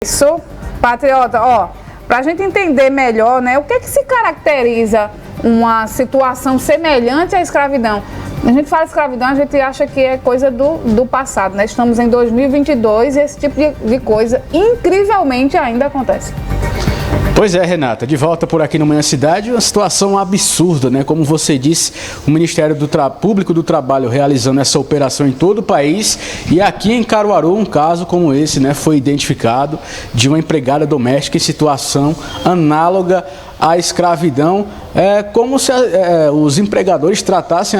Isso, patriota, ó, para a gente entender melhor, né, o que se caracteriza uma situação semelhante à escravidão? A gente fala escravidão, a gente acha que é coisa do passado, né? Estamos em 2022 e esse tipo de coisa, incrivelmente, ainda acontece. Pois é, Renata, de volta por aqui no Manhã Cidade, uma situação absurda, né? Como você disse, o Ministério Público do Trabalho realizando essa operação em todo o país, e aqui em Caruaru um caso como esse, né, foi identificado de uma empregada doméstica em situação análoga à escravidão, como se os empregadores tratassem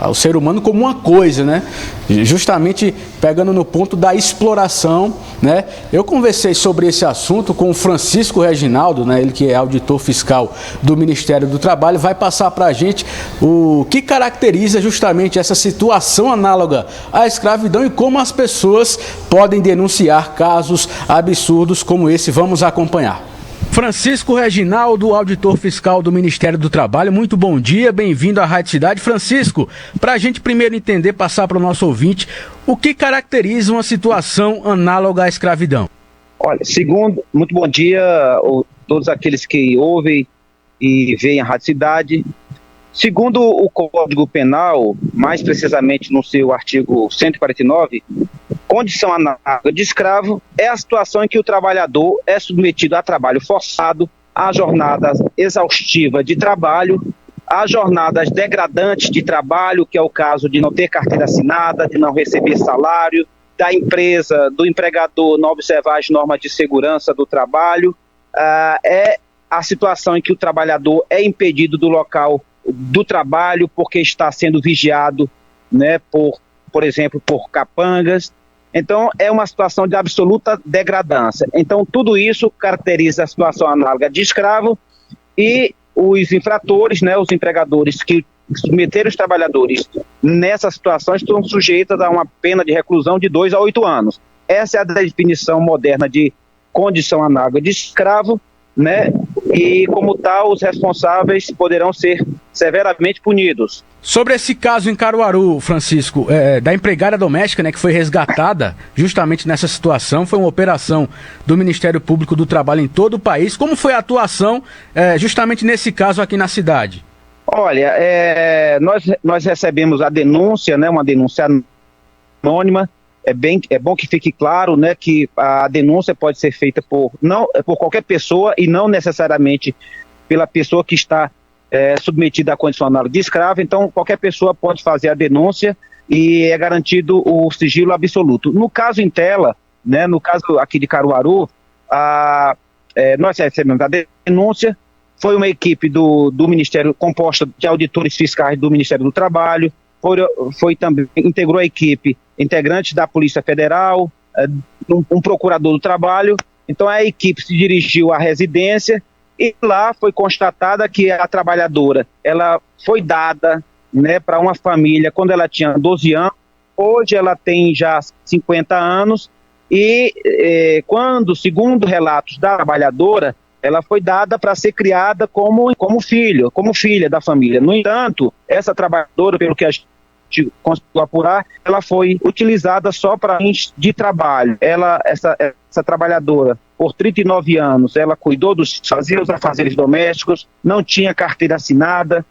o ser humano como uma coisa, né? Justamente pegando no ponto da exploração, né? Eu conversei sobre esse assunto com o Francisco Reginaldo, né? Ele que é auditor fiscal do Ministério do Trabalho, vai passar para a gente o que caracteriza justamente essa situação análoga à escravidão e como as pessoas podem denunciar casos absurdos como esse. Vamos acompanhar. Francisco Reginaldo, auditor fiscal do Ministério do Trabalho, muito bom dia, bem-vindo à Rádio Cidade. Francisco, para a gente primeiro entender, passar para o nosso ouvinte, o que caracteriza uma situação análoga à escravidão? Olha, muito bom dia a todos aqueles que ouvem e veem a Rádio Cidade. Segundo o Código Penal, mais precisamente no seu artigo 149, condição análoga de escravo é a situação em que o trabalhador é submetido a trabalho forçado, a jornadas exaustivas de trabalho, a jornadas degradantes de trabalho, que é o caso de não ter carteira assinada, de não receber salário, da empresa, do empregador não observar as normas de segurança do trabalho, é a situação em que o trabalhador é impedido do local do trabalho porque está sendo vigiado, né, por exemplo, por capangas. Então, é uma situação de absoluta degradância. Então, tudo isso caracteriza a situação análoga de escravo, e os infratores, né, os empregadores que submeterem os trabalhadores nessa situação estão sujeitos a uma pena de reclusão de 2 a 8 anos. Essa é a definição moderna de condição análoga de escravo, né? E, como tal, os responsáveis poderão ser severamente punidos. Sobre esse caso em Caruaru, Francisco, da empregada doméstica, né, que foi resgatada justamente nessa situação, foi uma operação do Ministério Público do Trabalho em todo o país. Como foi a atuação justamente nesse caso aqui na cidade? Olha, nós recebemos a denúncia, né, uma denúncia anônima. É bom que fique claro, né, que a denúncia pode ser feita por qualquer pessoa e não necessariamente pela pessoa que está submetida à condição análoga de escravo. Então, qualquer pessoa pode fazer a denúncia e é garantido o sigilo absoluto. No caso em tela, né, no caso aqui de Caruaru, nós recebemos a denúncia. Foi uma equipe do Ministério, composta de auditores fiscais do Ministério do Trabalho, também integrou a equipe integrantes da Polícia Federal, um procurador do trabalho. Então a equipe se dirigiu à residência e lá foi constatada que a trabalhadora ela foi dada, né, para uma família quando ela tinha 12 anos, hoje ela tem já 50 anos e quando, segundo relatos da trabalhadora, ela foi dada para ser criada como filha da família. No entanto, essa trabalhadora, pelo que a gente conseguiu apurar, ela foi utilizada só para fins de trabalho. Essa trabalhadora, por 39 anos, ela fazia os afazeres domésticos, não tinha carteira assinada,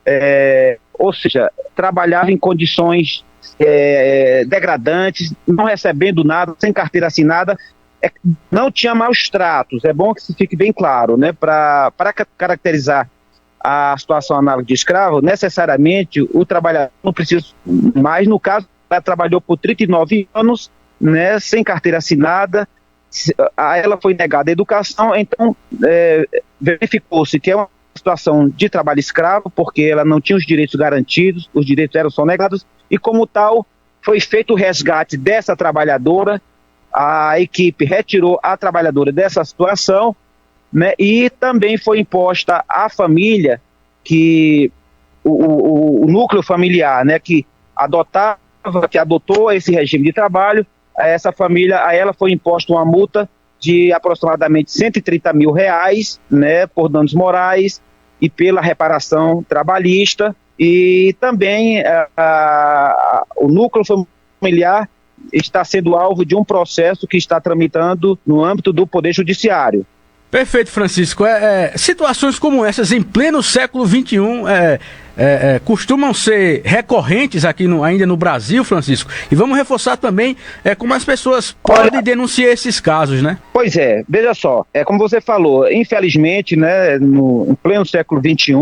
ou seja, trabalhava em condições degradantes, não recebendo nada, sem carteira assinada. Não tinha maus tratos. É bom que isso fique bem claro, né? Para caracterizar a situação análoga de escravo, necessariamente o trabalhador não precisa, mas no caso ela trabalhou por 39 anos, né, sem carteira assinada, a ela foi negada a educação. Então verificou-se que é uma situação de trabalho escravo, porque ela não tinha os direitos garantidos, os direitos eram só negados, e como tal foi feito o resgate dessa trabalhadora. A equipe retirou a trabalhadora dessa situação, né, e também foi imposta à família, que o núcleo familiar, né, que adotou esse regime de trabalho, a essa família, a ela foi imposta uma multa de aproximadamente R$130 mil, né, por danos morais e pela reparação trabalhista, e também o núcleo familiar está sendo alvo de um processo que está tramitando no âmbito do Poder Judiciário. Perfeito, Francisco. Situações como essas em pleno século XXI costumam ser recorrentes aqui ainda no Brasil, Francisco. E vamos reforçar também como as pessoas podem denunciar esses casos, né? Pois é, veja só, como você falou, infelizmente, né, em pleno século XXI,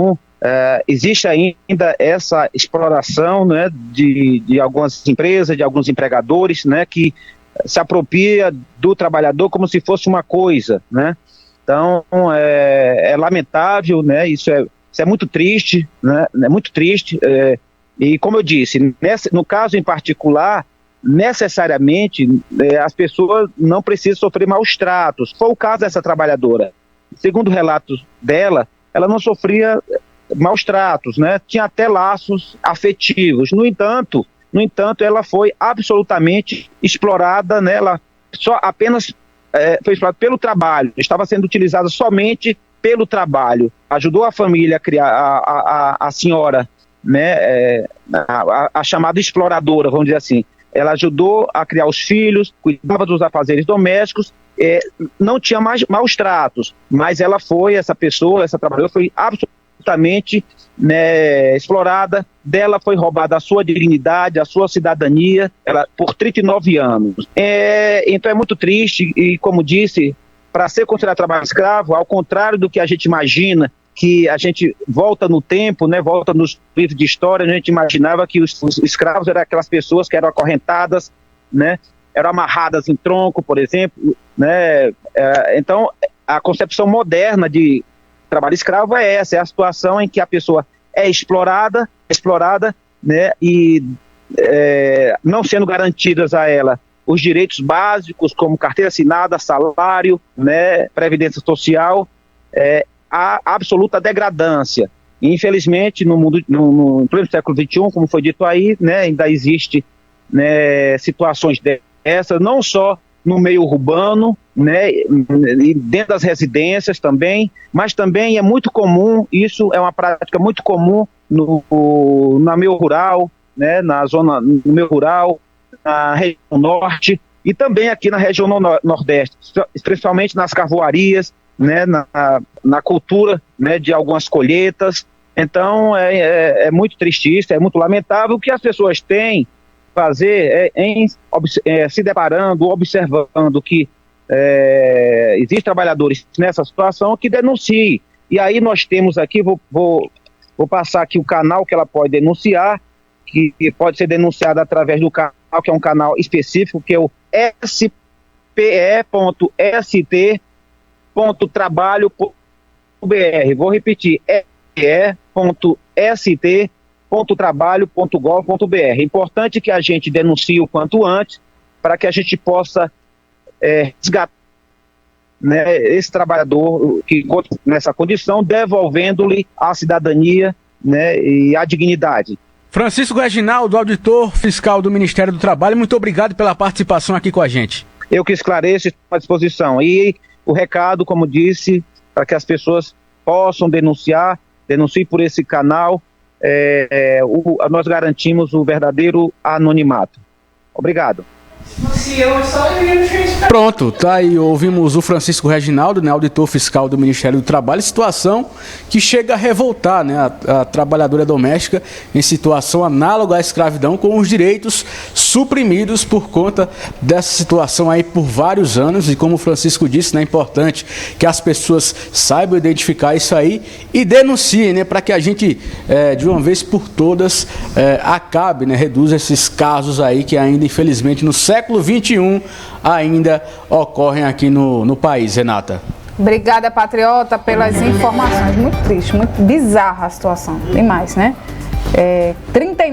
existe ainda essa exploração, né, de algumas empresas, de alguns empregadores, né, que se apropria do trabalhador como se fosse uma coisa, né? Então, é lamentável, né? Isso é muito triste, né? É muito triste. E como eu disse, no caso em particular, necessariamente as pessoas não precisam sofrer maus tratos. Foi o caso dessa trabalhadora. Segundo relatos dela, ela não sofria maus tratos, né? Tinha até laços afetivos. No entanto, ela foi absolutamente explorada, né? Ela apenas foi explorada pelo trabalho, estava sendo utilizada somente pelo trabalho. Ajudou a família a criar, a senhora, né? A chamada exploradora, vamos dizer assim. Ela ajudou a criar os filhos, cuidava dos afazeres domésticos, não tinha mais maus tratos, mas essa trabalhadora foi absolutamente, né, explorada. Dela foi roubada a sua dignidade, a sua cidadania, por 39 anos. Então é muito triste e, como disse, para ser considerado trabalho escravo, ao contrário do que a gente imagina, que a gente volta no tempo, né, volta nos livros de história, a gente imaginava que os escravos eram aquelas pessoas que eram acorrentadas, né, eram amarradas em tronco, por exemplo, né. Então a concepção moderna de trabalho escravo é essa, é a situação em que a pessoa é explorada, né, e não sendo garantidas a ela os direitos básicos, como carteira assinada, salário, né, previdência social, a absoluta degradância. E, infelizmente, no pleno século XXI, como foi dito aí, né, ainda existe, né, situações dessas, não só no meio urbano, né, e dentro das residências também, mas também é muito comum, isso é uma prática muito comum no meio rural, né, no meio rural, na região norte e também aqui na região nordeste, especialmente nas carvoarias, né, na cultura, né, de algumas colheitas. Então é muito triste isso, é muito lamentável. O que as pessoas têm fazer se deparando, observando que existem trabalhadores nessa situação, que denunciem. E aí nós temos aqui, vou passar aqui o canal que ela pode denunciar, que pode ser denunciado através do canal, que é um canal específico, que é o spe.st.trabalho.br. Vou repetir, spe.st.trabalho.gov.br. É importante que a gente denuncie o quanto antes, para que a gente possa resgatar, né, esse trabalhador que encontra nessa condição, devolvendo-lhe a cidadania, né, e a dignidade. Francisco Reginaldo, auditor fiscal do Ministério do Trabalho, muito obrigado pela participação aqui com a gente. Eu que esclareço, estou à disposição. E o recado, como disse, para que as pessoas possam denuncie por esse canal, nós garantimos o verdadeiro anonimato. Obrigado. Pronto, tá aí, ouvimos o Francisco Reginaldo, né, auditor fiscal do Ministério do Trabalho, situação que chega a revoltar, né, a trabalhadora doméstica em situação análoga à escravidão, com os direitos suprimidos por conta dessa situação aí por vários anos. E como o Francisco disse, né, é importante que as pessoas saibam identificar isso aí e denunciem, né, para que a gente de uma vez por todas acabe, né, reduza esses casos aí que ainda, infelizmente, no século XXI ainda ocorrem aqui no país. Renata. Obrigada, Patriota, pelas informações. Muito triste, muito bizarra a situação. Demais, né? 39